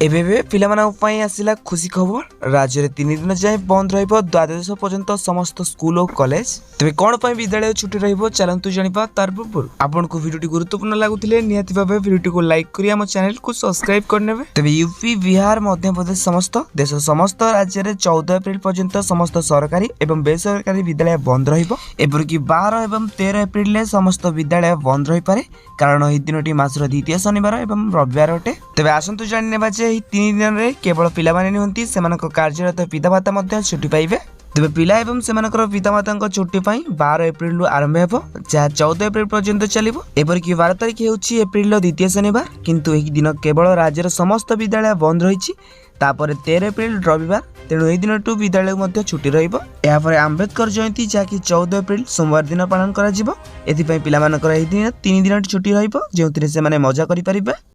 एबे पिलामानंक आसिला खुशी खबर राज्य में 3 दिन जाए बंद रहिबो द्वादश पर्यंत समस्त स्कूल और कॉलेज। तेज कौन पर विद्यालय छुट्टी रहिबो चलंतु जानिबा तार पूर्व आपनको वीडियोटी गुरुत्वपूर्ण लागुथिले निहाती भाबे वीडियोटी को लाइक करी हम चैनल को सब्सक्राइब करनेबे। तेज यूपी बिहार मध्य प्रदेश समस्त देश समस्त राज्य में 14 एप्रिल पर्यंत समस्त सरकारी एवं बेसरकारी विद्यालय बंद रहिबो। एपरिक 12 एवं 13 एप्रिल में समस्त विद्यालय बंद रही पारे कारण यह तीनोटी मासर द्वितीय शनिवार एवं रविवार अटे। तेज आसतु जाने जे 3 दिन में केवल पिलामाने नुहंती सेमानक कार्यरत पितामाता मध्य छुट्टी पाइबे। तेज पिला एवं सेमानकर पितामाता छुट्टी 12 एप्रिल आरंभ हो जहाँ 14 एप्रिल पर्यंत चलो। एपरिक 12 तारिख होउछि एप्रिल द्वितीय शनिवार किंतु यह दिन केवल राज्यर समस्त विद्यालय बंद रही। तापर 13 एप्रिल रविवार तेणु यह दिन विद्यालय मध्य छुट्टी रहिबो। यापर आंबेडकर जयंती जहाँकि 14 एप्रिल सोमवार दिन पालन करा जिवो। एथिपई पिलामानकर यह दिन 3 दिन छुट्टी रहिबो जेउथिरे से माने मजा करि परिबे।